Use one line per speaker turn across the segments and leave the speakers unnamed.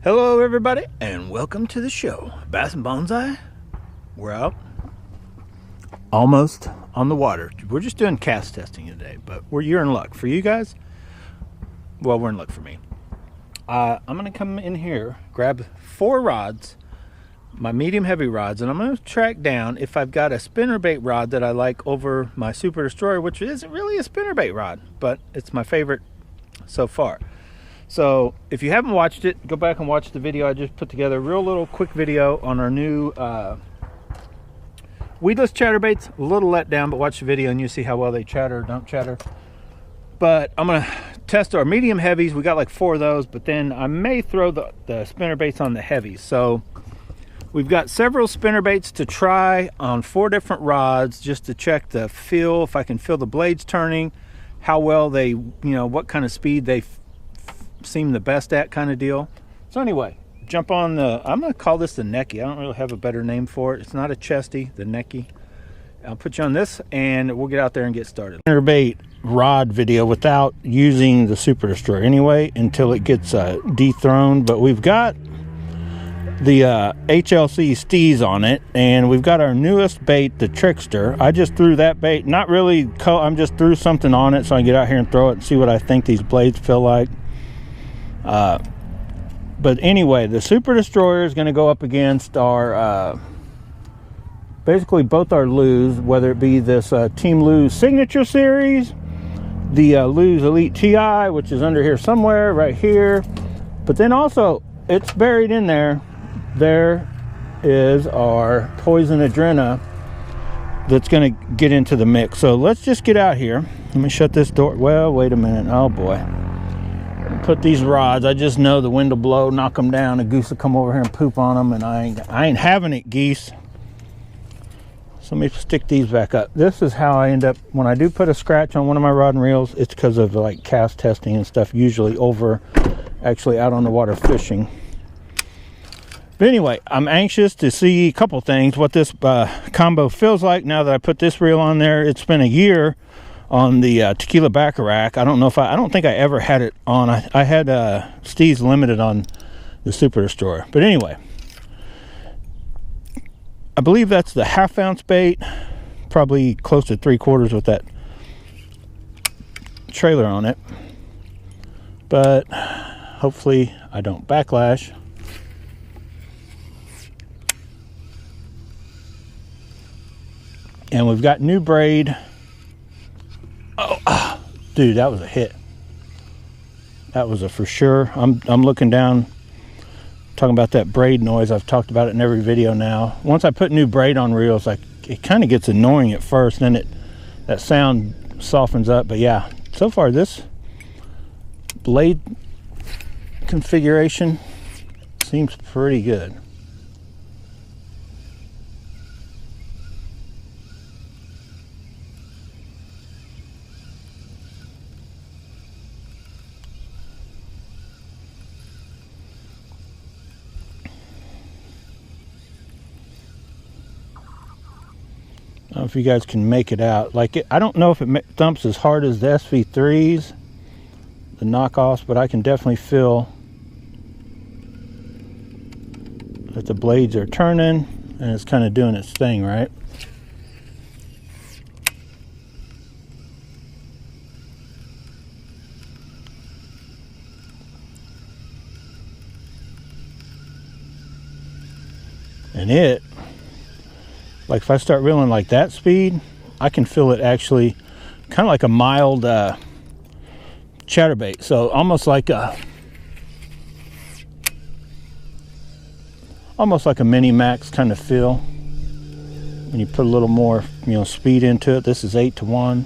Hello everybody and welcome to the show. Bass and Bonsai. We're out almost on the water. We're just doing cast testing today, but you're in luck. For you guys, well, we're in luck for me. I'm gonna come in here, grab 4 rods, my medium heavy rods, and I'm gonna track down if I've got a spinnerbait rod that I like over my Super Destroyer, which isn't really a spinnerbait rod, but it's my favorite so far. So if you haven't watched it, go back and watch the video. I just put together a real little quick video on our new weedless chatterbaits. A little let down, but watch the video and you see how well they chatter or don't chatter. But I'm gonna test our medium heavies. We got like 4 of those, but then I may throw the spinnerbaits on the heavies. So we've got several spinnerbaits to try on 4 different rods just to check the feel, if I can feel the blades turning, how well they, what kind of speed they seem the best at, kind of deal. So anyway, jump on the, I'm gonna call this the Necky. I don't really have a better name for it. It's not a chesty, the Necky. I'll put you on this and we'll get out there and get started. Spinnerbait rod video without using the Super Destroyer anyway until it gets dethroned. But we've got the HLC Steez on it, and we've got our newest bait, the Trickster. I just threw that bait, not really, I'm just threw something on it so I can get out here and throw it and see what I think these blades feel like. But anyway, the Super Destroyer is going to go up against our basically both our Lew's, whether it be this Team Lew's Signature Series, the Lew's Elite TI, which is under here somewhere, right here. But then also, it's buried in there. There is our Poison Adrena that's going to get into the mix. So let's just get out here. Let me shut this door. Well, wait a minute. Oh boy. Put these rods, I just know the wind will blow, knock them down, a goose will come over here and poop on them, and I ain't having it, geese. So let me stick these back up. This is how I end up, when I do put a scratch on one of my rod and reels, it's because of like cast testing and stuff, usually over actually out on the water fishing. But anyway, I'm anxious to see a couple things, what this combo feels like now that I put this reel on there. It's been a year on the Tequila Baccarat. I don't think I ever had it on. I had Steez Limited on the Super Destroyer. But anyway, I believe that's the 1/2 ounce bait, probably close to 3/4 with that trailer on it. But hopefully I don't backlash. And we've got new braid. Oh, dude, that was a hit. That was a for sure. I'm looking down, talking about that braid noise. I've talked about it in every video now. Once I put new braid on reels, like it kind of gets annoying at first, then that sound softens up. But yeah, so far this blade configuration seems pretty good. I don't know if you guys can make it out. I don't know if it thumps as hard as the SV3s, the knockoffs, but I can definitely feel that the blades are turning and it's kind of doing its thing, right? And like if I start reeling like that speed, I can feel it actually kind of like a mild chatterbait. So almost like a mini max kind of feel. When you put a little more, speed into it. This is 8-to-1.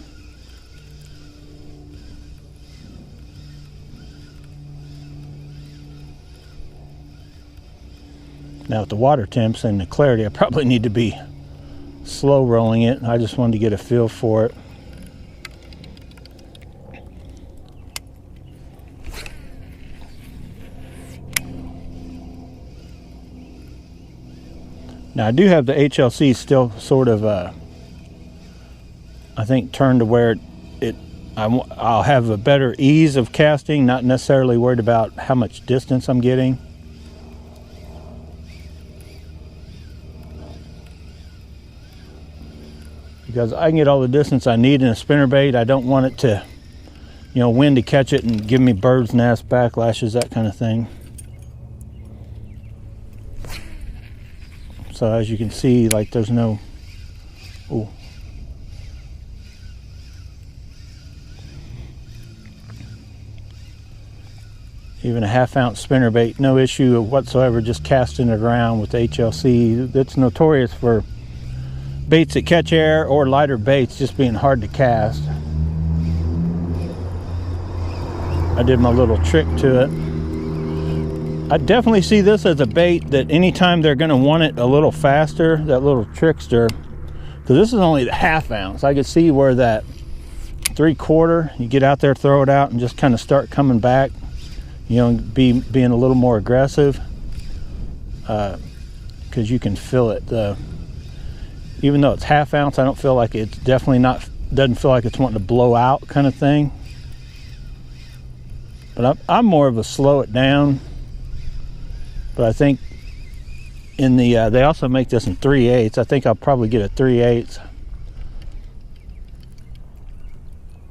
Now with the water temps and the clarity, I probably need to be slow rolling it. I just wanted to get a feel for it. Now I do have the HLC still sort of I think turned to where I'll have a better ease of casting, not necessarily worried about how much distance I'm getting. because I can get all the distance I need in a spinnerbait. I don't want it to, you know, wind to catch it and give me bird's nest, backlashes, that kind of thing. So as you can see, like there's no, ooh. Even a 1/2 ounce spinnerbait, no issue whatsoever, just casting it around with HLC. It's notorious for baits that catch air or lighter baits just being hard to cast. I did my little trick to it. I definitely see this as a bait that anytime they're going to want it a little faster, that little trickster, because this is only the 1/2 ounce. I could see where that 3/4, you get out there, throw it out, and just kind of start coming back, you know, being a little more aggressive, because you can feel it. Even though it's 1/2 ounce, I don't feel like it's definitely not, doesn't feel like it's wanting to blow out kind of thing. But I'm more of a slow it down. But I think in the, they also make this in 3/8. I think I'll probably get a 3/8.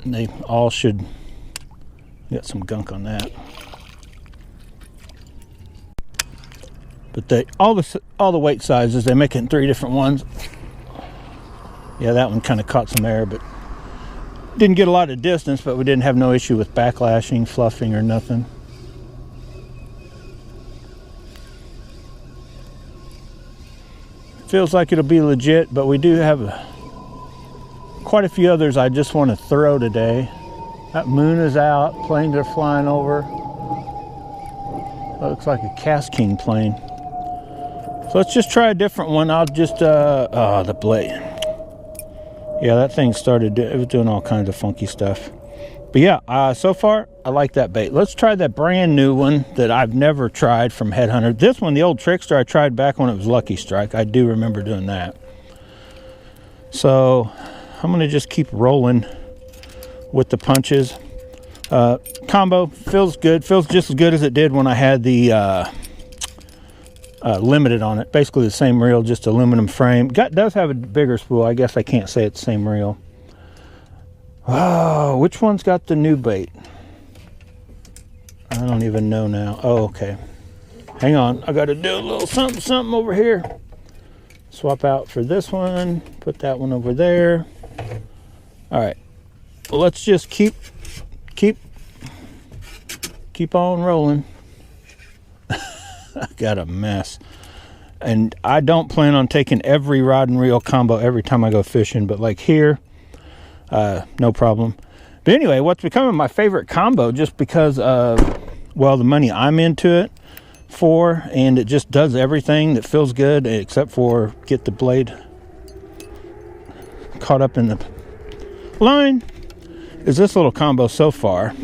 And they all should get some gunk on that. But all the weight sizes, they make it in 3 different ones. Yeah, that one kind of caught some air, but didn't get a lot of distance, but we didn't have no issue with backlashing, fluffing, or nothing. Feels like it'll be legit, but we do have quite a few others I just want to throw today. That moon is out, planes are flying over. Looks like a Cast King plane. So let's just try a different one. I'll just, the blade. Yeah, that thing started, it was doing all kinds of funky stuff. But yeah, so far, I like that bait. Let's try that brand new one that I've never tried from Headhunter. This one, the old Trickster, I tried back when it was Lucky Strike. I do remember doing that. So I'm gonna just keep rolling with the punches. Combo feels good, feels just as good as it did when I had the limited on it. Basically the same reel, just aluminum frame. Does have a bigger spool. I guess I can't say it's the same reel. Oh, which one's got the new bait? I don't even know now. Oh, okay. Hang on, I gotta do a little something over here. Swap out for this one, put that one over there. All right, let's just keep on rolling. I got a mess. And I don't plan on taking every rod and reel combo every time I go fishing, but like here, no problem. But anyway, what's becoming my favorite combo, just because of, well, the money I'm into it for, and it just does everything that feels good except for get the blade caught up in the line, is this little combo so far.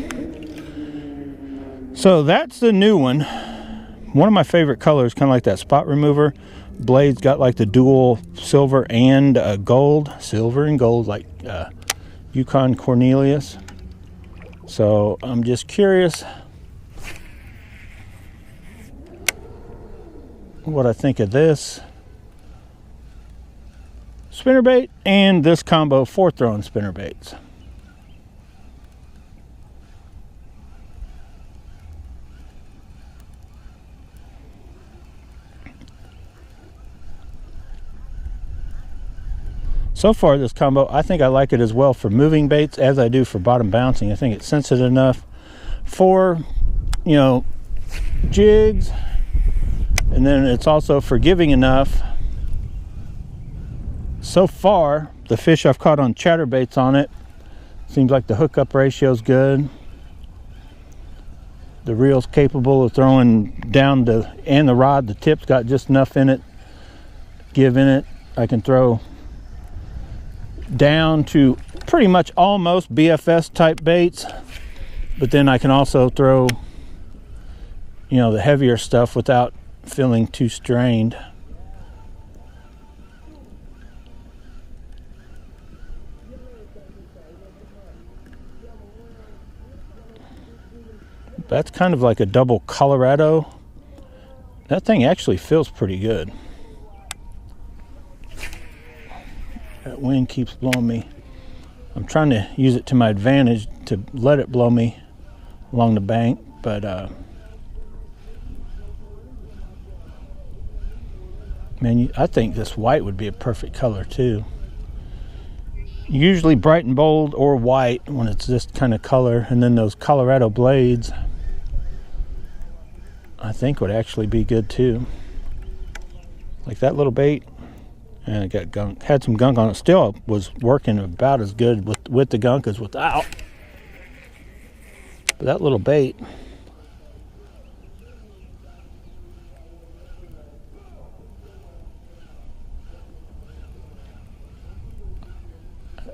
So that's the new one. One of my favorite colors, kind of like that spot remover. Blade's got like the dual silver and gold. Silver and gold, like Yukon Cornelius. So I'm just curious what I think of this spinnerbait and this combo for throwing spinnerbaits. So far, this combo, I think I like it as well for moving baits as I do for bottom bouncing. I think it's sensitive enough for, you know, jigs, and then it's also forgiving enough. So far, the fish I've caught on chatterbaits on it, seems like the hookup ratio is good. The reel's capable of throwing down and the rod, the tip's got just enough in it, give in it. I can throw down to pretty much almost BFS type baits, but then I can also throw, you know, the heavier stuff without feeling too strained. That's kind of like a double Colorado. That thing actually feels pretty good. That wind keeps blowing me. I'm trying to use it to my advantage to let it blow me along the bank, but man, I think this white would be a perfect color too. Usually bright and bold or white when it's this kind of color, and then those Colorado blades I think would actually be good too. Like that little bait, and it got gunk, had some gunk on it. Still was working about as good with the gunk as without. But that little bait,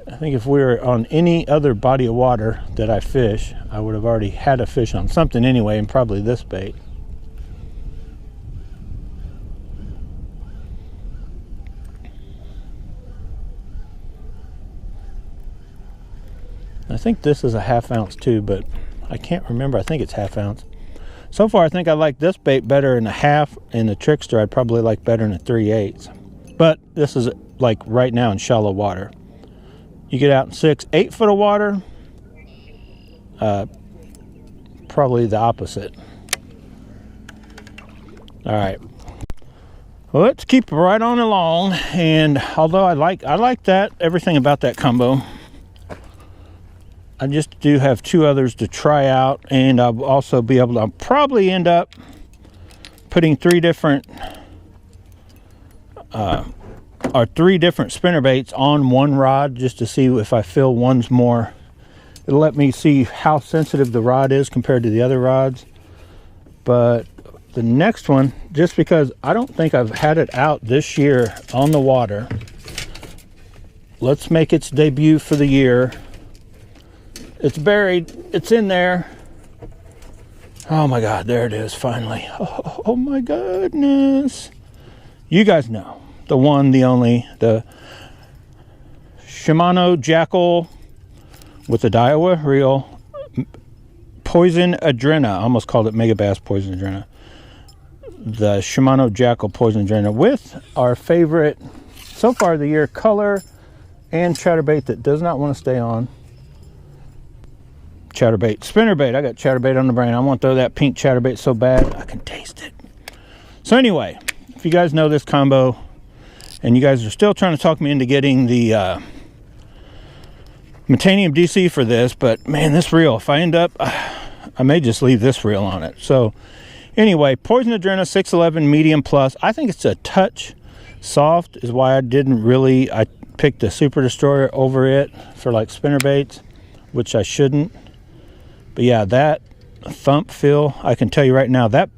I think if we were on any other body of water that I fish, I would have already had a fish on something anyway, and probably this bait. I think this is a 1/2 ounce too, but I can't remember. I think it's 1/2 ounce. So far, I think I like this bait better in a 1/2, and the Trickster I'd probably like better in a 3/8. But this is like right now in shallow water. You get out in 6, 8 foot of water, probably the opposite. All right, well, let's keep right on along. And although I like that, everything about that combo, I just do have 2 others to try out, and I'll also be able to, I'll probably end up putting 3 different spinnerbaits on one rod, just to see if I feel one's more. It'll let me see how sensitive the rod is compared to the other rods. But the next one, just because I don't think I've had it out this year on the water, let's make its debut for the year. It's buried, it's in there. Oh my God, there it is finally. Oh my goodness. You guys know, the one, the only, the Shimano Jackal with the Daiwa reel, Poison Adrena. I almost called it Mega Bass Poison Adrena. The Shimano Jackal Poison Adrena with our favorite so far of the year color and chatterbait that does not want to stay on. Chatterbait, spinnerbait. I got chatterbait on the brain. I want to throw that pink chatterbait so bad I can taste it. So anyway, if you guys know this combo and you guys are still trying to talk me into getting the Metanium DC for this, but man, this reel, if I end up, I may just leave this reel on it. So anyway, Poison Adrena 611 medium plus. I think it's a touch soft, is why I picked the Super Destroyer over it for like spinnerbaits, which I shouldn't. But yeah, that thump feel, I can tell you right now, that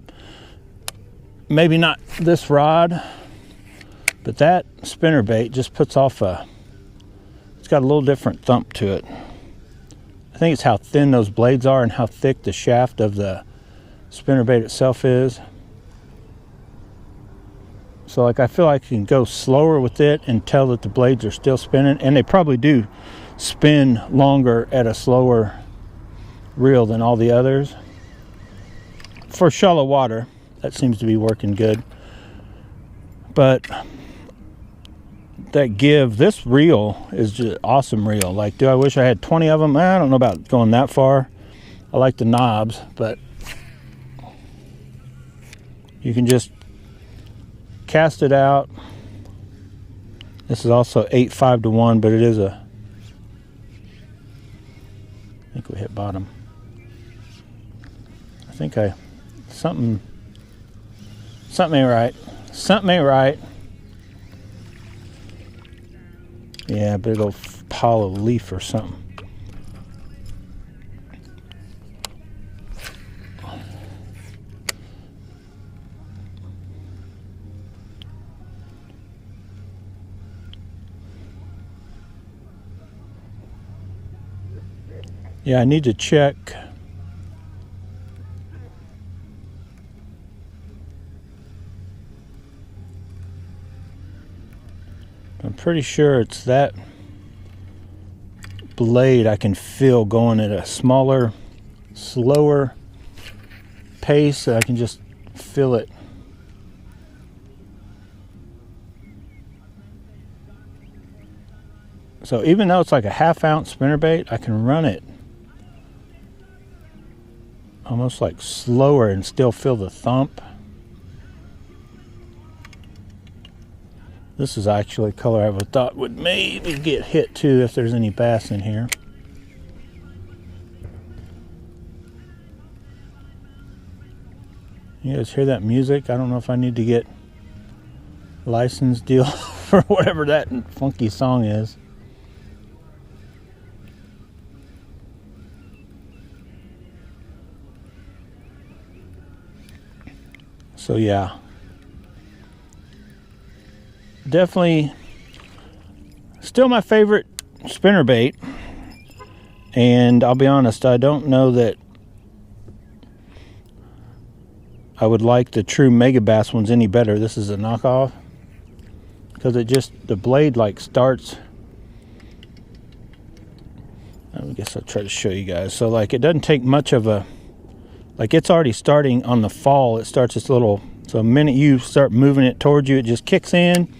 maybe not this rod, but that spinnerbait just puts off it's got a little different thump to it. I think it's how thin those blades are and how thick the shaft of the spinnerbait itself is. So like I feel like I can go slower with it and tell that the blades are still spinning, and they probably do spin longer at a slower reel than all the others. For shallow water, that seems to be working good. But that give, this reel is just awesome reel. Like, do I wish I had 20 of them? I don't know about going that far. I like the knobs, but you can just cast it out. This is also 8.5 to 1, but it is I think we hit bottom. I think something ain't right. Something ain't right. Yeah, big old pile of leaf or something. Yeah, I need to check. I'm pretty sure it's that blade I can feel going at a smaller, slower pace, so I can just feel it. So even though it's like a 1/2 ounce spinnerbait, I can run it almost like slower and still feel the thump. This is actually a color I would thought would maybe get hit too if there's any bass in here. You guys hear that music? I don't know if I need to get license deal for whatever that funky song is. So yeah, definitely still my favorite spinnerbait, and I'll be honest, I don't know that I would like the true Mega Bass ones any better. This is a knockoff because it just, the blade like starts, I guess I'll try to show you guys. So like it doesn't take much of a, like it's already starting on the fall. It starts this little, so the minute you start moving it towards you, it just kicks in,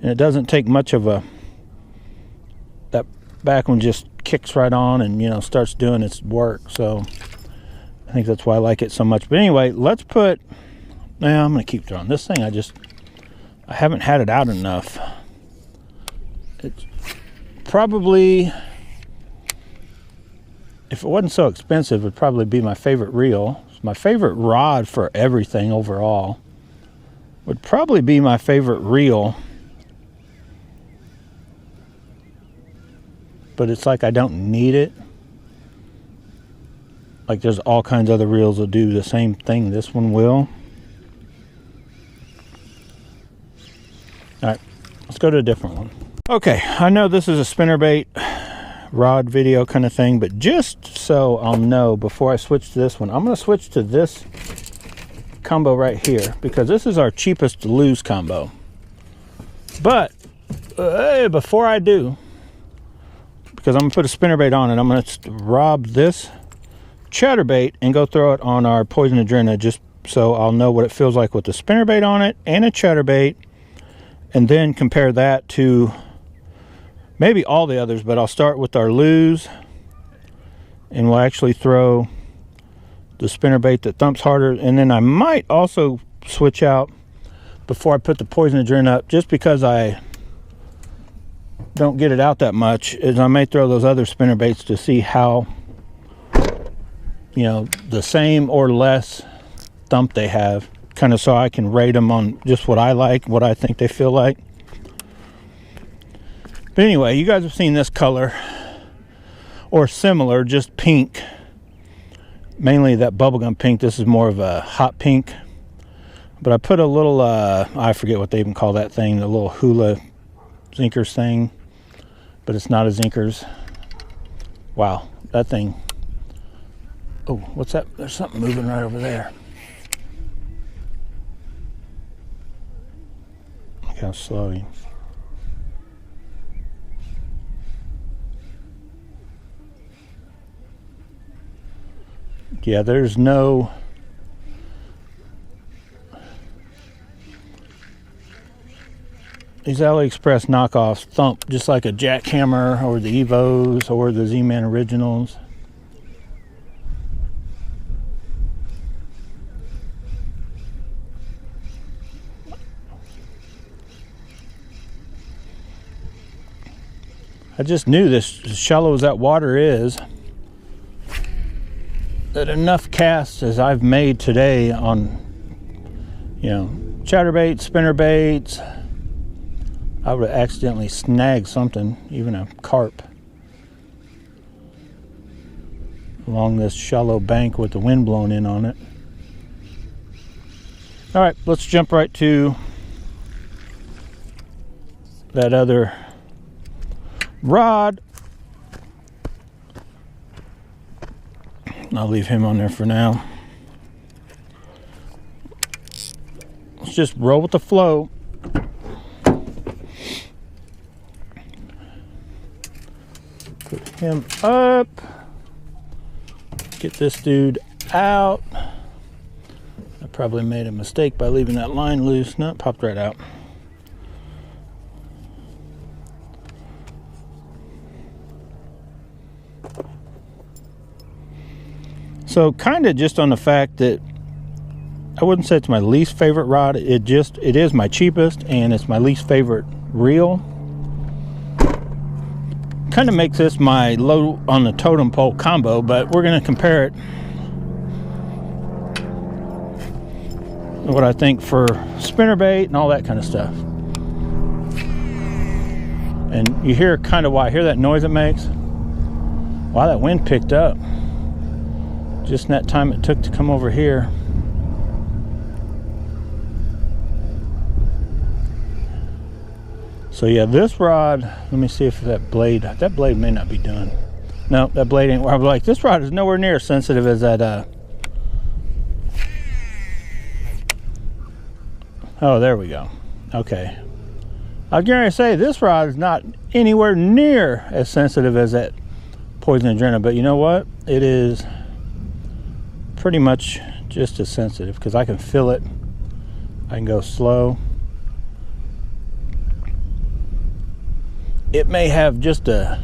and it doesn't take much of a, that back one just kicks right on and, you know, starts doing its work. So I think that's why I like it so much. But anyway, let's put, now I'm going to keep throwing this thing. I haven't had it out enough. It's probably, if it wasn't so expensive, it'd probably be my favorite reel. My favorite rod for everything overall would probably be my favorite reel. But it's like I don't need it. Like there's all kinds of other reels that do the same thing this one will. All right, let's go to a different one. Okay, I know this is a spinnerbait rod video kind of thing, but just so I'll know before I switch to this one, I'm going to switch to this combo right here because this is our cheapest lose combo. But before I do, because I'm going to put a spinnerbait on it, I'm going to rob this chatterbait and go throw it on our Poison Adrena just so I'll know what it feels like with the spinnerbait on it and a chatterbait, and then compare that to maybe all the others, but I'll start with our lose, and we'll actually throw the spinnerbait that thumps harder, and then I might also switch out before I put the Poison Adrena up, just because I don't get it out that much, is I may throw those other spinnerbaits to see how, you know, the same or less thump they have, kind of so I can rate them on just what I like, what I think they feel like. But anyway, you guys have seen this color or similar, just pink, mainly that bubblegum pink. This is more of a hot pink, but I put a little I forget what they even call that thing, the little hula zinkers thing, but it's not a zinkers. Wow, that thing. Oh, what's that? There's something moving right over there. Look how slow he. Yeah, there's no, these AliExpress knockoffs thump just like a jackhammer or the Evos or the Z-Man originals. I just knew this, as shallow as that water is, that enough casts as I've made today on, you know, chatterbaits, spinnerbaits, I would have accidentally snagged something, even a carp, along this shallow bank with the wind blowing in on it. All right, let's jump right to that other rod. I'll leave him on there for now. Let's just roll with the flow. Put him up. Get this dude out. I probably made a mistake by leaving that line loose. No, it popped right out. So kind of just on the fact that I wouldn't say it's my least favorite rod. It is my cheapest and it's my least favorite reel. Kind of makes this my low on the totem pole combo, but we're going to compare it what I think for spinnerbait and all that kind of stuff. And you hear kind of why I hear that noise it makes. Wow, that wind picked up just in that time it took to come over here. So yeah, this rod, let me see if that blade may not be done. No, that blade ain't. I'm like, this rod is nowhere near as sensitive as that. Oh, there we go. Okay. I was going to say, this rod is not anywhere near as sensitive as that Poison Adrena, but you know what? It is pretty much just as sensitive because I can feel it. I can go slow. It may have just a,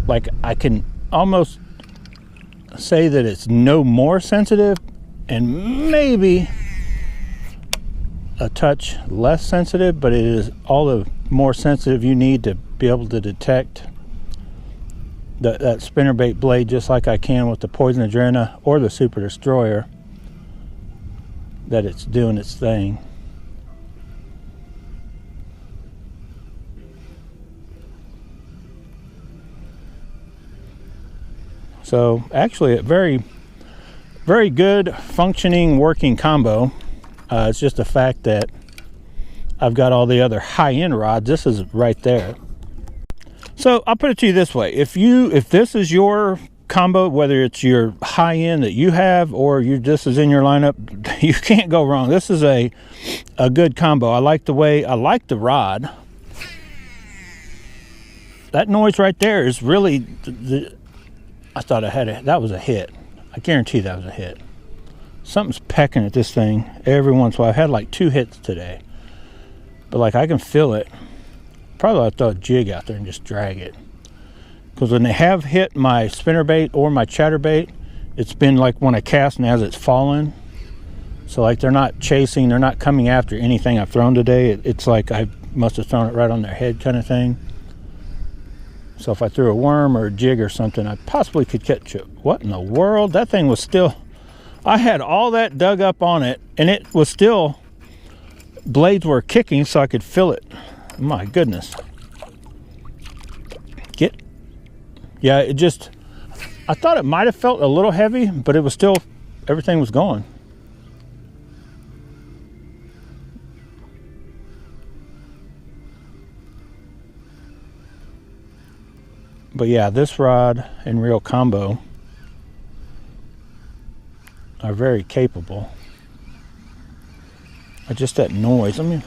like, I can almost say that it's no more sensitive and maybe a touch less sensitive, but it is all the more sensitive you need to be able to detect that spinnerbait blade, just like I can with the Poison Adrena or the Super Destroyer, that it's doing its thing. So actually a very, very good functioning working combo. It's just the fact that I've got all the other high-end rods. This is right there. So I'll put it to you this way. If this is your combo, whether it's your high-end that you have or this is in your lineup, you can't go wrong. This is a good combo. I like the rod. That noise right there is really I thought that was a hit. I guarantee that was a hit. Something's pecking at this thing every once in a while. I've had like 2 hits today, but like I can feel it. Probably I'll throw a jig out there and just drag it, because when they have hit my spinnerbait or my chatterbait, it's been like when I cast and as it's fallen. So like they're not chasing, they're not coming after anything I've thrown today. It's like I must have thrown it right on their head kind of thing. So if I threw a worm or a jig or something, I possibly could catch it. What in the world? That thing was still, I had all that dug up on it and it was still, blades were kicking so I could feel it. My goodness. Yeah, it just, I thought it might have felt a little heavy, but it was still, everything was going. But yeah, this rod and reel combo are very capable. Just that noise. I mean,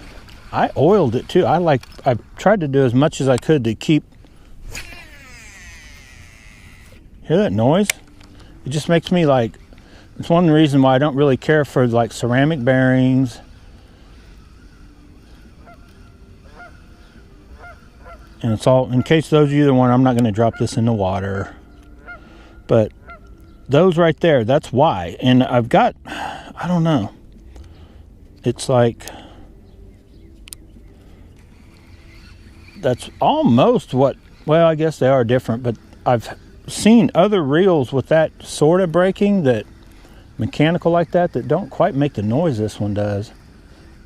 I oiled it too. I tried to do as much as I could to keep. Hear that noise? It just makes me like, it's one reason why I don't really care for like ceramic bearings. And it's all, in case those of you that want, I'm not going to drop this in the water. But those right there, that's why. And I've got, I don't know. It's like, that's almost what, well, I guess they are different, but I've seen other reels with that sort of braking, that mechanical like that don't quite make the noise this one does.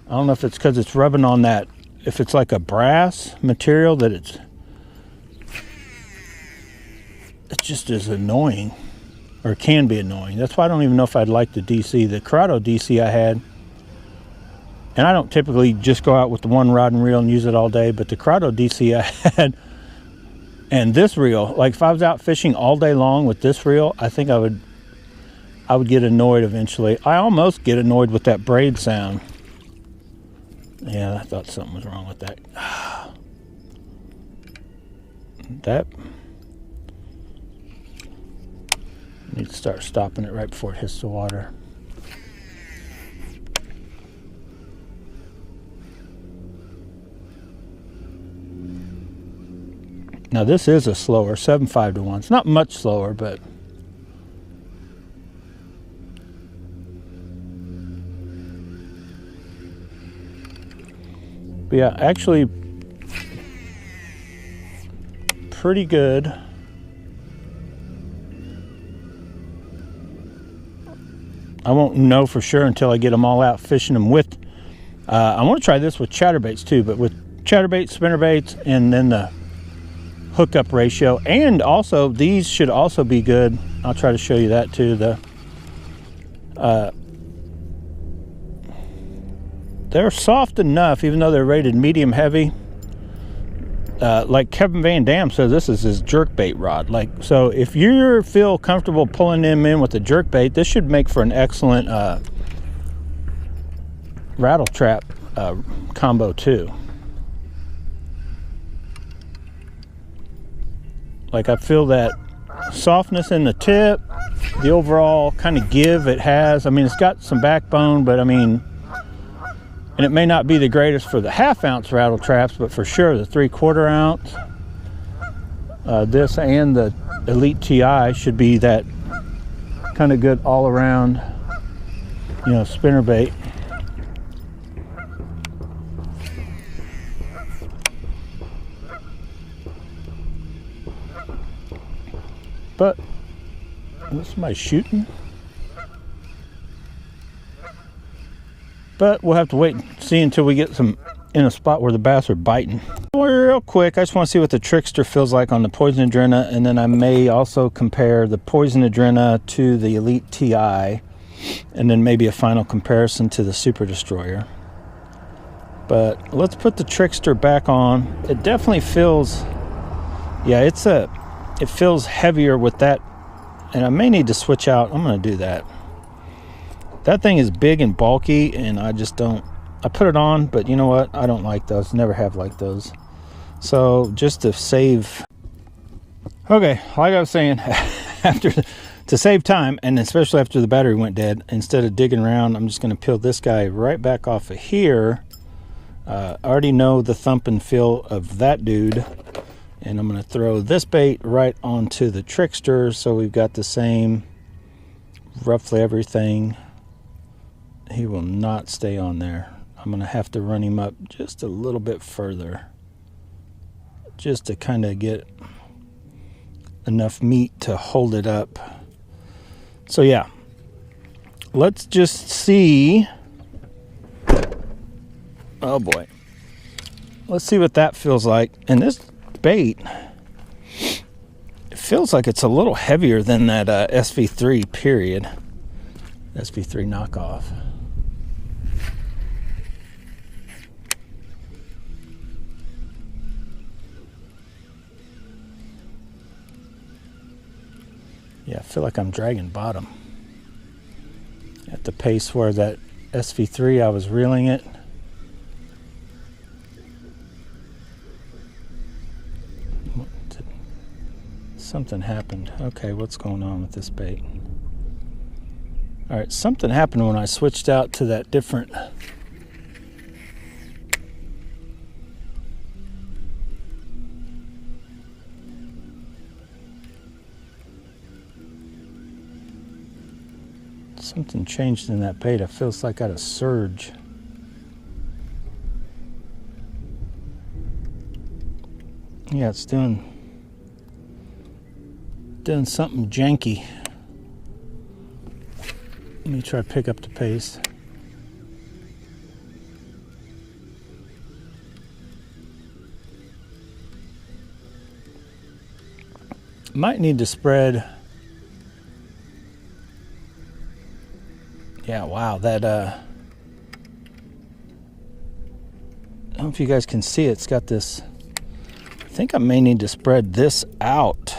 I don't know if it's because it's rubbing on that, if it's like a brass material, that it just is annoying, or can be annoying. That's why I don't even know if I'd like the DC. The Corrado DC I had, and I don't typically just go out with the one rod and reel and use it all day, but the Corrado DC I had, and this reel, like if I was out fishing all day long with this reel, I think I would get annoyed eventually. I almost get annoyed with that braid sound. Yeah, I thought something was wrong with that. That need to start stopping it right before it hits the water. Now this is a slower 7.5 to 1. It's not much slower, but But yeah, actually pretty good. I won't know for sure until I get them all out fishing them with. I want to try this with chatterbaits too, but with chatterbaits, spinnerbaits, and then the hookup ratio. And also, these should also be good. I'll try to show you that too. They're soft enough, even though they're rated medium heavy. Like Kevin Van Dam says, this is his jerkbait rod. Like, so if you feel comfortable pulling them in with a jerkbait, this should make for an excellent rattle trap combo too. Like, I feel that softness in the tip, the overall kind of give it has. I mean, it's got some backbone, but I mean, and it may not be the greatest for the 1/2 ounce rattle traps, but for sure the 3/4 ounce, this and the Elite TI should be that kind of good all around, you know, spinnerbait. But was somebody shooting? But we'll have to wait and see until we get some in a spot where the bass are biting. Real quick, I just want to see what the Trickster feels like on the Poison Adrena, and then I may also compare the Poison Adrena to the Elite TI, and then maybe a final comparison to the Super Destroyer. But let's put the Trickster back on. It definitely feels, yeah, it feels heavier with that, and I may need to switch out. I'm going to do that. That thing is big and bulky, and I just don't, I put it on, but you know what? I don't like those. Never have liked those. So just to save, okay, like I was saying, to save time, and especially after the battery went dead, instead of digging around, I'm just going to peel this guy right back off of here. I already know the thump and feel of that dude, and I'm going to throw this bait right onto the Trickster, so we've got the same, roughly everything. He will not stay on there. I'm going to have to run him up just a little bit further, just to kind of get enough meat to hold it up. So yeah, let's just see. Oh boy, let's see what that feels like. And this bait, it feels like it's a little heavier than that SV3 period, SV3 knockoff. Yeah, I feel like I'm dragging bottom at the pace where that SV3 I was reeling it. Something happened. Okay, what's going on with this bait? All right, something happened when I switched out to that different. Something changed in that bait. It feels like I got a surge. Yeah, it's doing something janky. Let me try to pick up the pace. Might need to spread. Yeah, wow, that I don't know if you guys can see it. It's got this, I think I may need to spread this out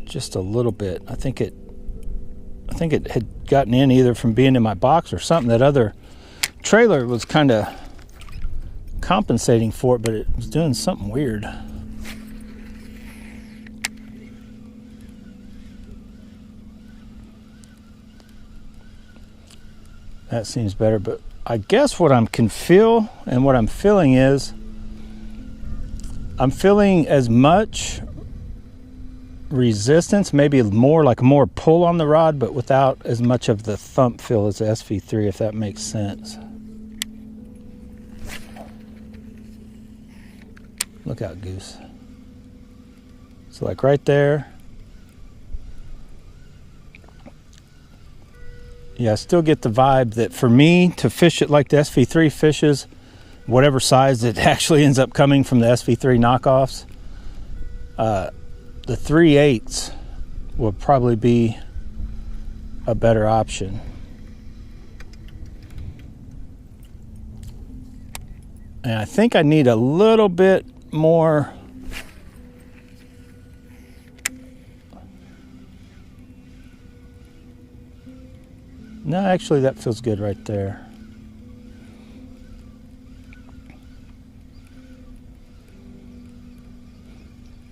just a little bit. I think it had gotten in either from being in my box or something. That other trailer was kind of compensating for it, but it was doing something weird. That seems better, but I guess what I can feel and what I'm feeling is I'm feeling as much resistance, maybe more like more pull on the rod, but without as much of the thump feel as the SV3, if that makes sense. Look out, Goose. So like right there. Yeah, I still get the vibe that for me to fish it like the SV3 fishes, whatever size it actually ends up coming from the SV3 knockoffs, the 3/8 will probably be a better option. And I think I need a little bit more. No, actually that feels good right there.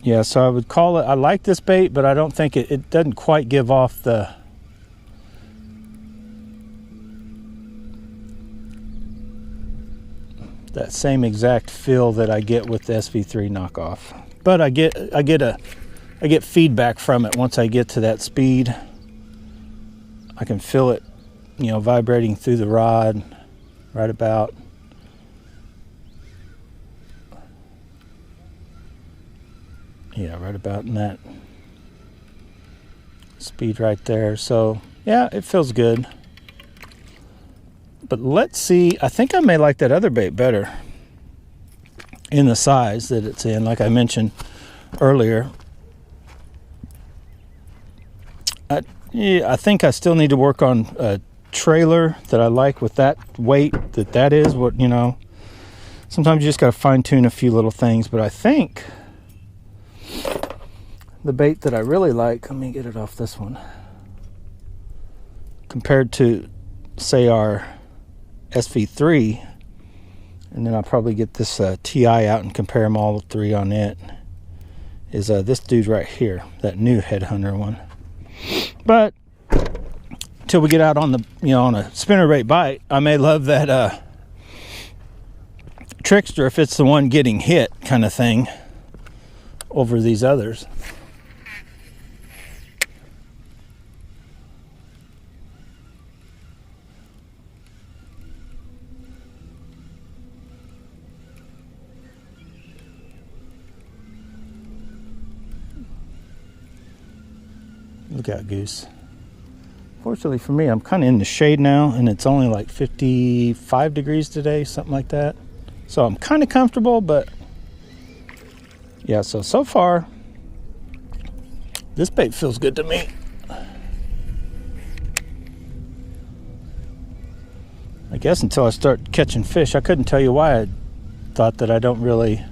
Yeah, so I would call it, I like this bait, but I don't think it doesn't quite give off that same exact feel that I get with the SV3 knockoff. But I get feedback from it once I get to that speed. I can feel it, you know, vibrating through the rod right about. Yeah, right about in that speed right there. So yeah, it feels good. But let's see, I think I may like that other bait better in the size that it's in, like I mentioned earlier. I think I still need to work on a trailer that I like with that weight that is what, you know, sometimes you just got to fine tune a few little things. But I think the bait that I really like, let me get it off this one, compared to say our SV3, and then I'll probably get this TI out and compare them all three on it, is this dude right here, that new Headhunter one. But until we get out on the, you know, on a spinnerbait bite, I may love that Trickster if it's the one getting hit kind of thing over these others. Look out, Goose. Fortunately for me, I'm kind of in the shade now, and it's only like 55 degrees today, something like that. So I'm kind of comfortable, but yeah, so far, this bait feels good to me. I guess until I start catching fish, I couldn't tell you why I thought that I don't really,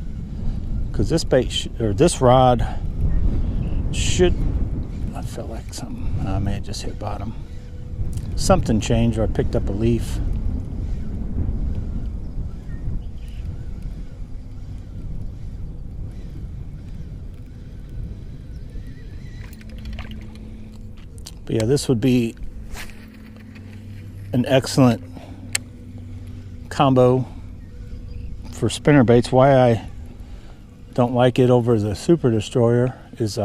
because this bait, or this rod should, I felt like something, I may have just hit bottom. Something changed, or I picked up a leaf. But yeah, this would be an excellent combo for spinnerbaits. Why I don't like it over the Super Destroyer is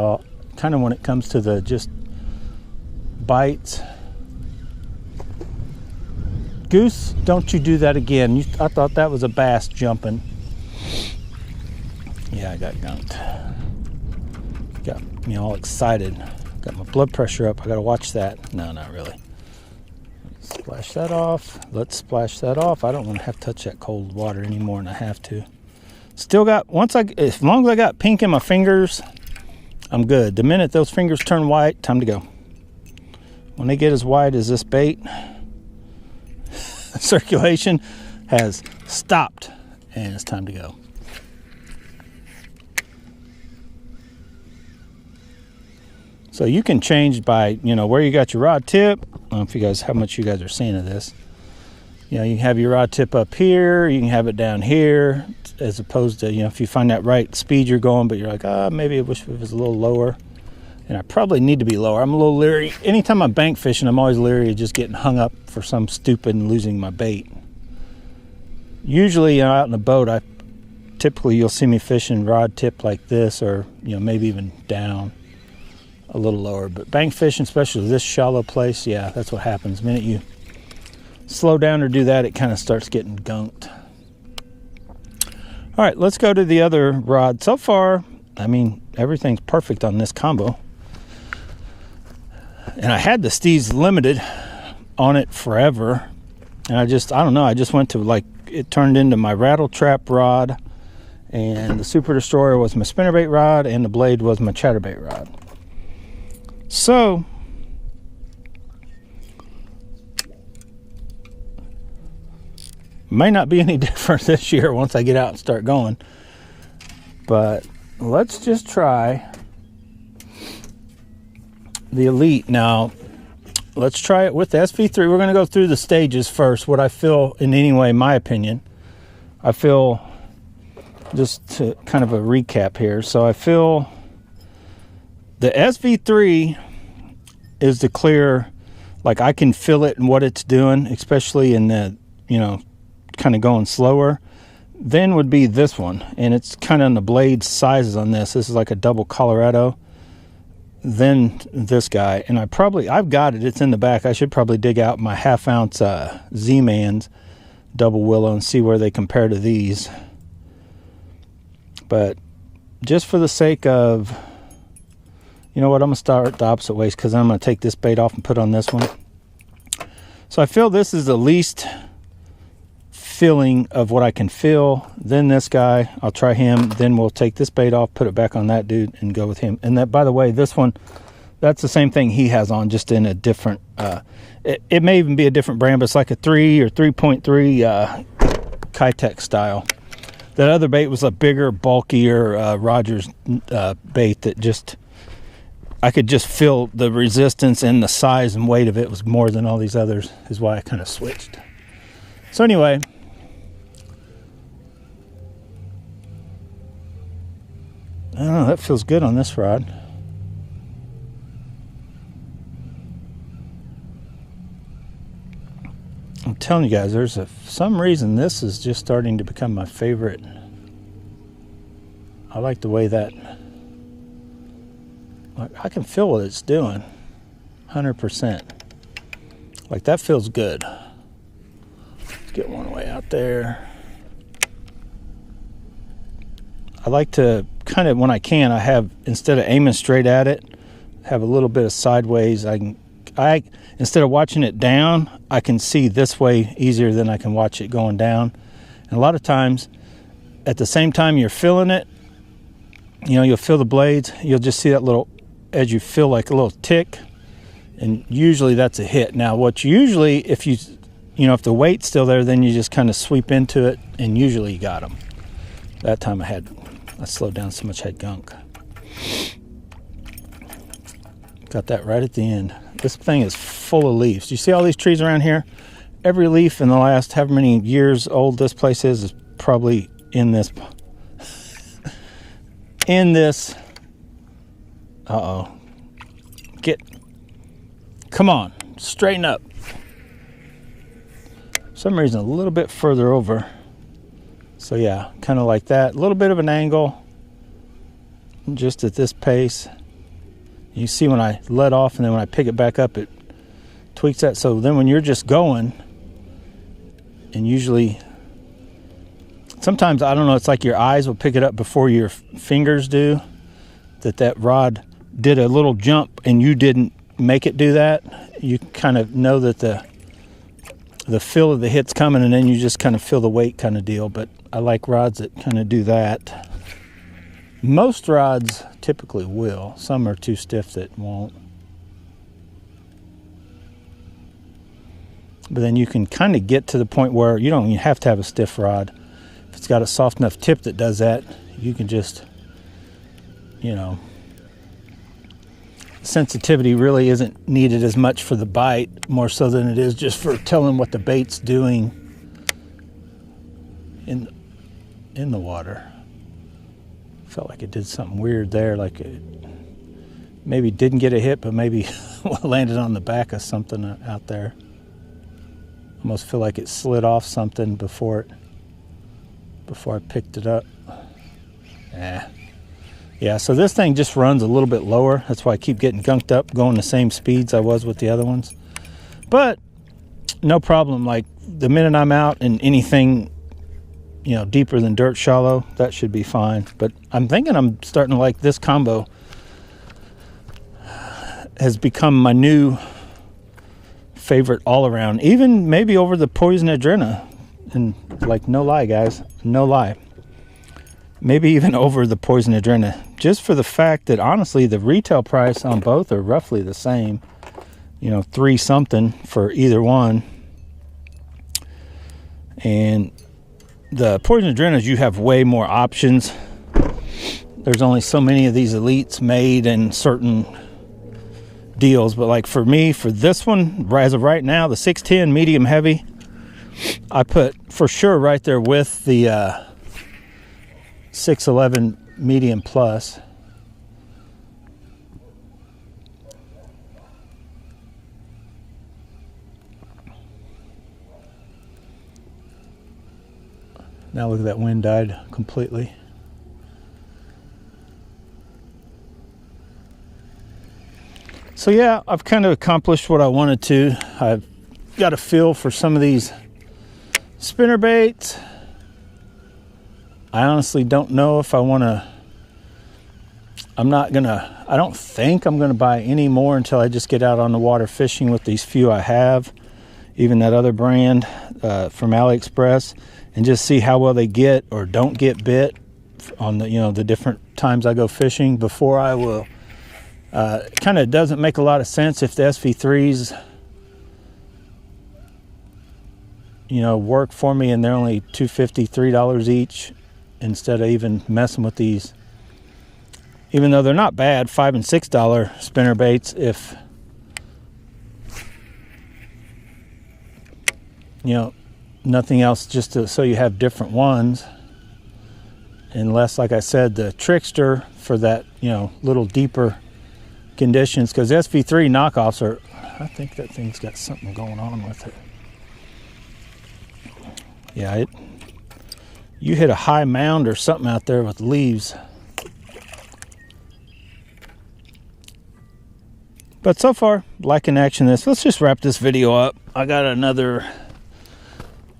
kind of when it comes to the just bites. Goose, don't you do that again. I thought that was a bass jumping. Yeah, I got gunked. Got me all excited. Got my blood pressure up. I gotta watch that. No, not really. Splash that off. Let's splash that off. I don't want to have to touch that cold water anymore, and I have to. Still got, as long as I got pink in my fingers, I'm good. The minute those fingers turn white, time to go. When they get as white as this bait, circulation has stopped, and it's time to go. So you can change by, you know, where you got your rod tip. I don't know if you guys, how much you guys are seeing of this. You know, you can have your rod tip up here, you can have it down here, as opposed to, you know, if you find that right speed you're going, but you're like, maybe I wish it was a little lower. And I probably need to be lower. I'm a little leery. Anytime I'm bank fishing, I'm always leery of just getting hung up for some stupid and losing my bait. Usually, you know, out in the boat, typically you'll see me fishing rod tip like this, or, you know, maybe even down a little lower. But bank fishing, especially this shallow place, yeah, that's what happens. The minute you slow down or do that, it kind of starts getting gunked. All right, let's go to the other rod. So far, I mean, everything's perfect on this combo. And I had the Steez Limited on it forever. And I don't know, I just went to, like, it turned into my rattle trap rod. And the Super Destroyer was my spinnerbait rod. And the blade was my chatterbait rod. So, may not be any different this year once I get out and start going. But let's just try the Elite. Now, let's try it with the SV3. We're going to go through the stages first. What I feel, in any way, my opinion. I feel, just to kind of a recap here. So I feel the SV3 is the clear, like I can feel it and what it's doing, especially in the, you know, kind of going slower. Then would be this one, and it's kind of on the blade sizes on this. This is like a double Colorado. Then this guy, and I've got it. It's in the back. I should probably dig out my 1/2 ounce Z-Man's double willow and see where they compare to these. But just for the sake of, you know what, I'm gonna start the opposite ways because I'm gonna take this bait off and put on this one. So I feel this is the least feeling of what I can feel. Then this guy, I'll try him. Then we'll take this bait off, put it back on that dude, and go with him. And that, by the way, this one, that's the same thing he has on, just in a different. It may even be a different brand, but it's like a 3 or 3.3 Kitech style. That other bait was a bigger, bulkier Rogers bait that just, I could just feel the resistance, and the size and weight of it was more than all these others, is why I kind of switched. So anyway, I don't know, that feels good on this rod. I'm telling you guys, there's some reason this is just starting to become my favorite. I like the way that, like, I can feel what it's doing, 100%. Like, that feels good. Let's get one way out there. I like to kind of, when I can, I have, instead of aiming straight at it, have a little bit of sideways. Instead of watching it down, I can see this way easier than I can watch it going down. And a lot of times, at the same time you're feeling it, you know, you'll feel the blades, you'll just see that little edge, you feel like a little tick, and usually that's a hit. Now, what usually, if if the weight's still there, then you just kind of sweep into it, and usually you got them. That time I slowed down so much, I had gunk. Got that right at the end. This thing is full of leaves. You see all these trees around here? Every leaf in the last however many years old this place is probably in this. Uh-oh. Come on, straighten up. For some reason, a little bit further over. So yeah, kind of like that. A little bit of an angle, just at this pace. You see when I let off, and then when I pick it back up, it tweaks that. So then when you're just going, and usually, sometimes, I don't know, it's like your eyes will pick it up before your fingers do, that rod did a little jump and you didn't make it do that. You kind of know that the feel of the hit's coming, and then you just kind of feel the weight kind of deal. But I like rods that kind of do that. Most rods typically will. Some are too stiff that won't. But then you can kind of get to the point where you don't even have to have a stiff rod. If it's got a soft enough tip that does that, you can just, sensitivity really isn't needed as much for the bite, more so than it is just for telling what the bait's doing in the water. Felt like it did something weird there, like it maybe didn't get a hit, but maybe landed on the back of something out there. Almost feel like it slid off something before I picked it up. Yeah, so this thing just runs a little bit lower. That's why I keep getting gunked up, going the same speeds I was with the other ones. But no problem. Like, the minute I'm out and anything you know, deeper than dirt shallow, that should be fine. But I'm thinking I'm starting to like this combo. Has become my new favorite all around, even maybe over the Poison Adrena. And like, no lie, guys, no lie, maybe even over the Poison Adrena, just for the fact that honestly the retail price on both are roughly the same, you know, $3 something for either one. And the Poison Adrenas, you have way more options. There's only so many of these elites made in certain deals, but like for me, for this one, as of right now, the 610 medium heavy, I put for sure right there with the 611 medium plus. Now look at that, wind died completely. So yeah, I've kind of accomplished what I wanted to. I've got a feel for some of these spinnerbaits. I honestly don't know if I want to. I don't think I'm gonna buy any more until I just get out on the water fishing with these few I have, even that other brand from AliExpress, and just see how well they get or don't get bit on the, you know, the different times I go fishing before I will. It kind of doesn't make a lot of sense if the SV3s, you know, work for me and they're only $2.50, $3 each, instead of even messing with these, even though they're not bad, $5 and $6 spinnerbaits, if, you know, nothing else, just to, so you have different ones. Unless, like I said, the Trickster for that, you know, little deeper conditions, because SV3 knockoffs are, I think that thing's got something going on with it. Yeah, you hit a high mound or something out there with leaves. But so far, liking action this. Let's just wrap this video up. I got another,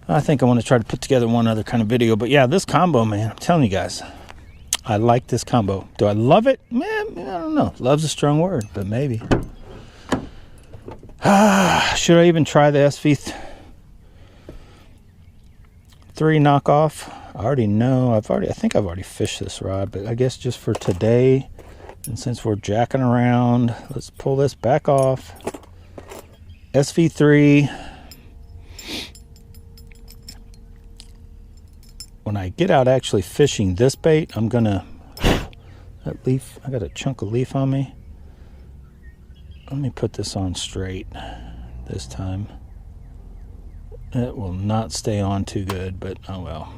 I think I want to try to put together one other kind of video. But yeah, this combo, man, I'm telling you guys, I like this combo. Do I love it? Man, I don't know. Love's a strong word, but maybe. Should I even try the SV3 knockoff? I already know. I think I've already fished this rod, but I guess just for today, and since we're jacking around, let's pull this back off. SV3. When I get out actually fishing this bait, I'm gonna, that leaf, I got a chunk of leaf on me. Let me put this on straight this time. It will not stay on too good, but oh well.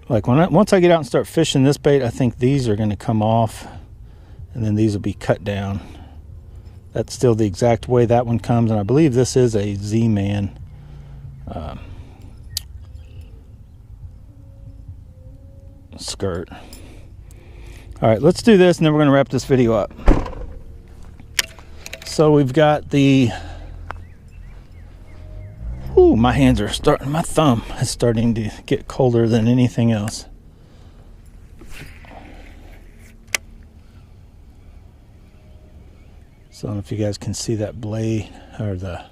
Like once I get out and start fishing this bait, I think these are gonna come off, and then these will be cut down. That's still the exact way that one comes, and I believe this is a Z-Man. Skirt. All right, let's do this and then we're going to wrap this video up. So we've got the, ooh, my hands are starting, my thumb is starting to get colder than anything else. So I don't know if you guys can see that blade, or the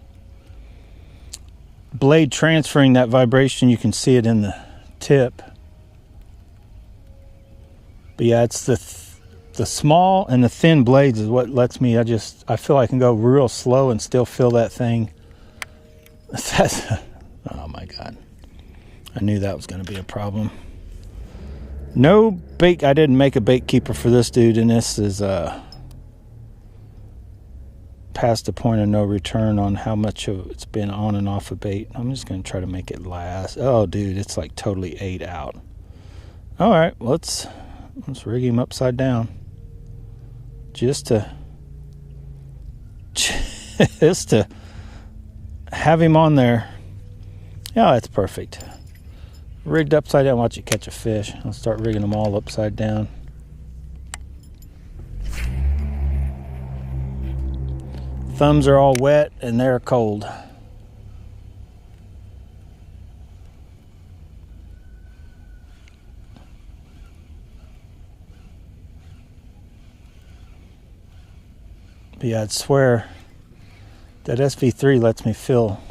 blade transferring that vibration. You can see it in the tip. But yeah, it's the small and the thin blades is what lets me, I feel I can go real slow and still feel that thing. Oh my God. I knew that was going to be a problem. No bait, I didn't make a bait keeper for this dude, and this is past the point of no return on how much of it's been on and off a bait. I'm just going to try to make it last. Oh dude, it's like totally ate out. All right, let's rig him upside down just to have him on there. Yeah, that's perfect. Rigged upside down. Watch it catch a fish. I'll start rigging them all upside down. Thumbs are all wet and they're cold. But yeah, I'd swear that SV3 lets me feel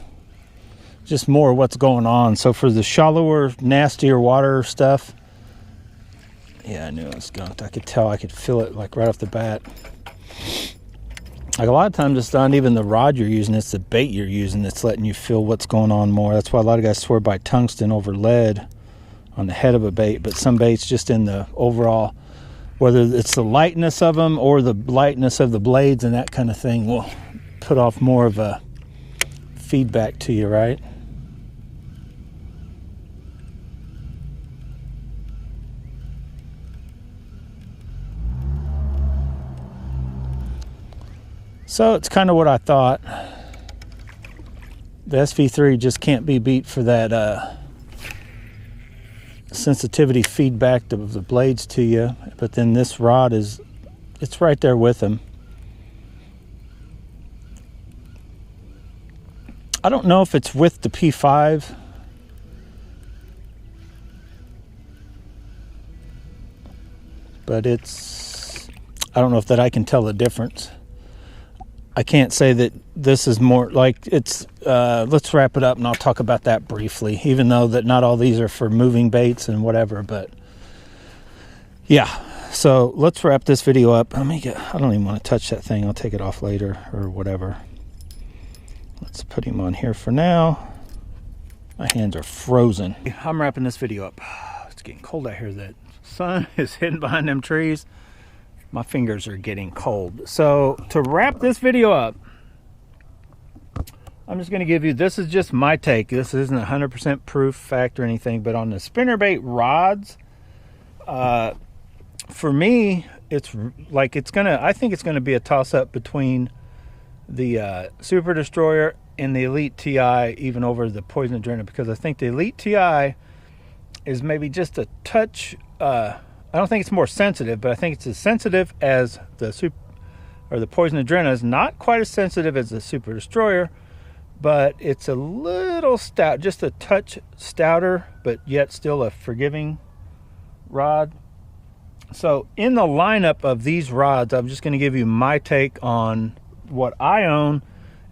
just more what's going on. So for the shallower, nastier water stuff, yeah, I knew it was skunked. I could tell, I could feel it like right off the bat. Like a lot of times it's not even the rod you're using, it's the bait you're using that's letting you feel what's going on more. That's why a lot of guys swear by tungsten over lead on the head of a bait, but some baits just in the overall, whether it's the lightness of them or the lightness of the blades and that kind of thing, will put off more of a feedback to you, right? So it's kind of what I thought. The SV3 just can't be beat for that sensitivity feedback of the blades to you, but then this rod is, it's right there with them. I don't know if it's with the P5, but it's, I don't know if that I can tell the difference. I can't say that this is more like it's, let's wrap it up and I'll talk about that briefly, even though that not all these are for moving baits and whatever, but yeah. So let's wrap this video up. Let me get, I don't even want to touch that thing. I'll take it off later or whatever. Let's put him on here for now. My hands are frozen. I'm wrapping this video up. It's getting cold out here. The sun is hidden behind them trees. My fingers are getting cold. So to wrap this video up, I'm just going to give you, this is just my take. This isn't 100% proof, fact, or anything, but on the spinnerbait rods, for me, it's like, it's gonna, I think it's going to be a toss-up between the Super Destroyer and the Elite TI, even over the Poison Adrenaline, because I think the Elite TI is maybe just a touch, I don't think it's more sensitive, but I think it's as sensitive as the the Poison Adrenaline. Is not quite as sensitive as the Super Destroyer, but it's a little stout, just a touch stouter, but yet still a forgiving rod. So in the lineup of these rods, I'm just going to give you my take on what I own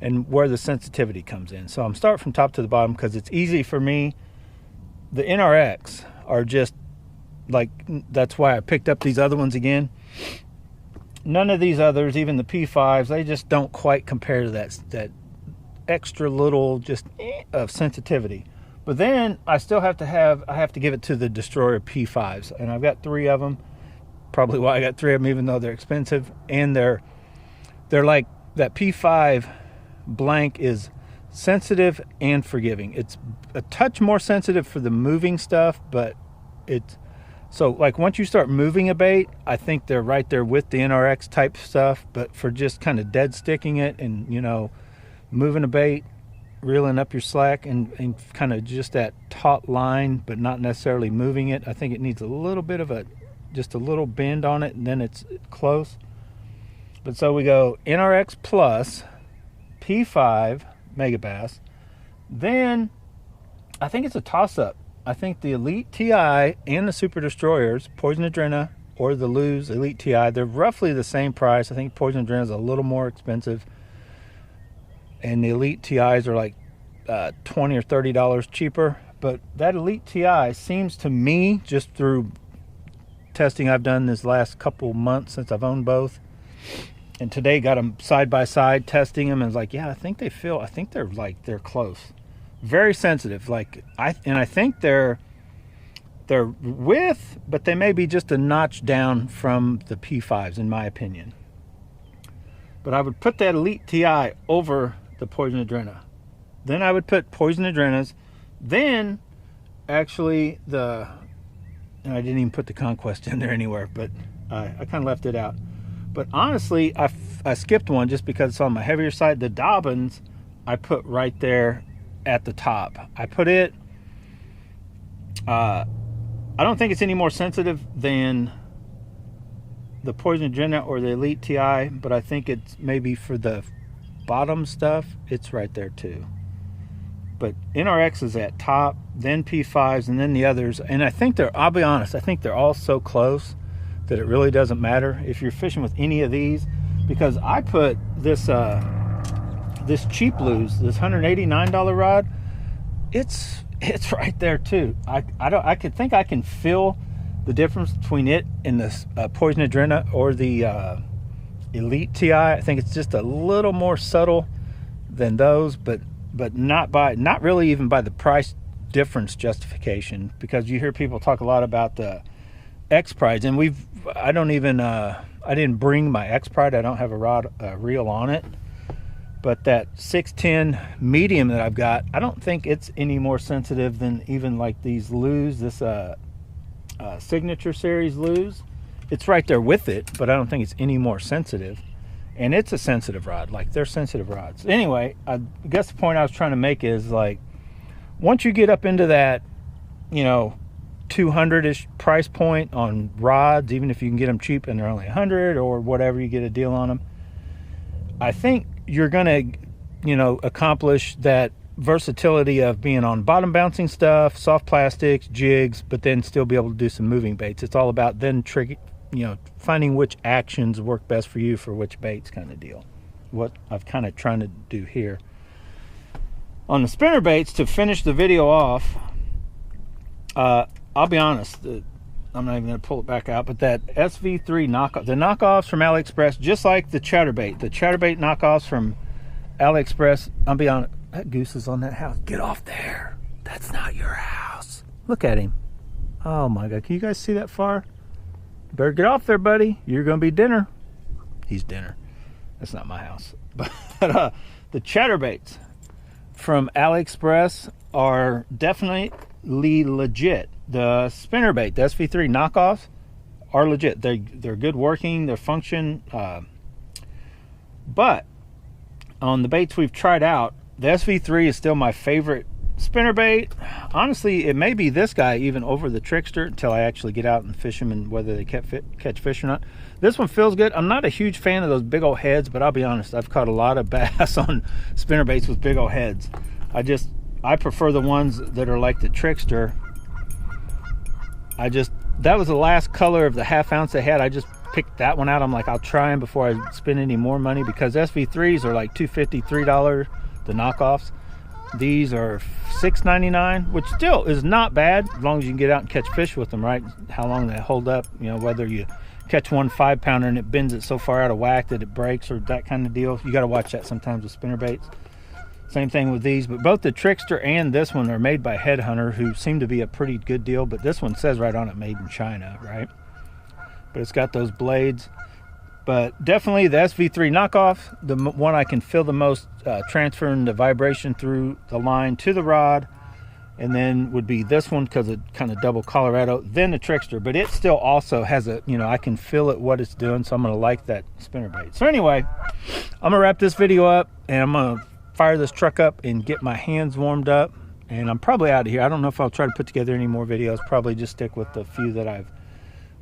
and where the sensitivity comes in. So I'm starting from top to the bottom because it's easy for me. The NRX are just like, that's why I picked up these other ones again. None of these others, even the P5s, they just don't quite compare to that extra little just of sensitivity. But then I still have to have, I have to give it to the Destroyer P5s, and I've got 3 of them. Probably why I got 3 of them, even though they're expensive, and they're like, that P5 blank is sensitive and forgiving. It's a touch more sensitive for the moving stuff, but it's, so like once you start moving a bait, I think they're right there with the NRX type stuff, but for just kind of dead sticking it and, you know, moving a bait, reeling up your slack and kind of just that taut line, but not necessarily moving it, I think it needs a little bit of a, just a little bend on it, and then it's close. But so we go NRX plus P5 Megabass. Then I think it's a toss-up. I think the Elite TI and the Super Destroyers, Poison Adrena or the Lose Elite TI, they're roughly the same price. I think Poison Adrena is a little more expensive, and the Elite TIs are like $20 or $30 cheaper. But that Elite TI seems to me, just through testing I've done this last couple months since I've owned both, and today got them side by side testing them, and was like, yeah, I think they're like, they're close. Very sensitive, like I think they're with, but they may be just a notch down from the P5s in my opinion. But I would put that Elite TI over the Poison Adrena. Then I would put Poison Adrenas. Then actually and I didn't even put the Conquest in there anywhere, but I kind of left it out. But honestly, I skipped one just because it's on my heavier side. The Dobbins I put right there at the top. I put it, I don't think it's any more sensitive than the Poison Adrena or the Elite TI, but I think it's maybe for the bottom stuff, it's right there too. But NRX is at top, then P5s, and then the others. And I think I'll be honest, I think they're all so close that it really doesn't matter. If you're fishing with any of these, because I put this this cheap lose, this $189 rod, it's right there too. I can feel the difference between it and this Poison Adrena or the Elite TI. I think it's just a little more subtle than those, but not really even by the price difference justification, because you hear people talk a lot about the X Prides, and I didn't bring my X Pride. I don't have a rod reel on it, but that 610 medium that I've got, I don't think it's any more sensitive than even like these lures, this Signature Series lures. It's right there with it, but I don't think it's any more sensitive. And it's a sensitive rod, like they're sensitive rods. Anyway, I guess the point I was trying to make is, like, once you get up into that, you know, 200-ish price point on rods, even if you can get them cheap and they're only 100 or whatever, you get a deal on them, I think you're gonna, you know, accomplish that versatility of being on bottom bouncing stuff, soft plastics, jigs, but then still be able to do some moving baits. It's all about then finding which actions work best for you for which baits, kind of deal. What I've kind of trying to do here on the spinnerbaits to finish the video off. I'll be honest, I'm not even going to pull it back out, but that SV3 knockoff, the knockoffs from AliExpress, just like the chatterbait knockoffs from AliExpress, I'll be honest, that goose is on that house. Get off there. That's not your house. Look at him. Oh my God, can you guys see that far? Better get off there, buddy. You're going to be dinner. He's dinner. That's not my house. But the chatterbaits from AliExpress are definitely legit. The spinnerbait, the SV3 knockoffs, are legit. They're good working, they're function. But on the baits we've tried out, the SV3 is still my favorite spinnerbait. Honestly, it may be this guy even over the Trickster until I actually get out and fish them and whether they catch fish or not. This one feels good. I'm not a huge fan of those big old heads, but I'll be honest, I've caught a lot of bass on spinnerbaits with big old heads. I prefer the ones that are like the Trickster. That was the last color of the ½ ounce they had. I just picked that one out. I'm like, I'll try them before I spend any more money, because SV3s are like $2.50, $3, the knockoffs. These are $6.99, which still is not bad as long as you can get out and catch fish with them, right? How long they hold up, you know, whether you catch one 5-pounder and it bends it so far out of whack that it breaks or that kind of deal. You got to watch that sometimes with spinnerbaits. Same thing with these, but both the Trickster and this one are made by Headhunter, who seem to be a pretty good deal, but this one says right on it, made in China, right? But it's got those blades. But definitely the SV3 knockoff, the one I can feel the most transferring the vibration through the line to the rod, and then would be this one because it kind of double Colorado, then the Trickster. But it still also has a, you know, I can feel it, what it's doing, so I'm going to like that spinnerbait. So anyway, I'm going to wrap this video up, and I'm going to fire this truck up and get my hands warmed up, and I'm probably out of here. I don't know if I'll try to put together any more videos. Probably just stick with the few that I've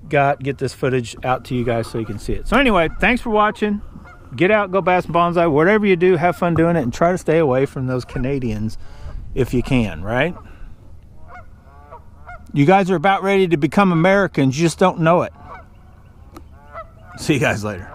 got, get this footage out to you guys so you can see it. So anyway, thanks for watching. Get out, go bass bonsai, whatever you do, have fun doing it, and try to stay away from those Canadians if you can, right? You guys are about ready to become Americans, you just don't know it. See you guys later.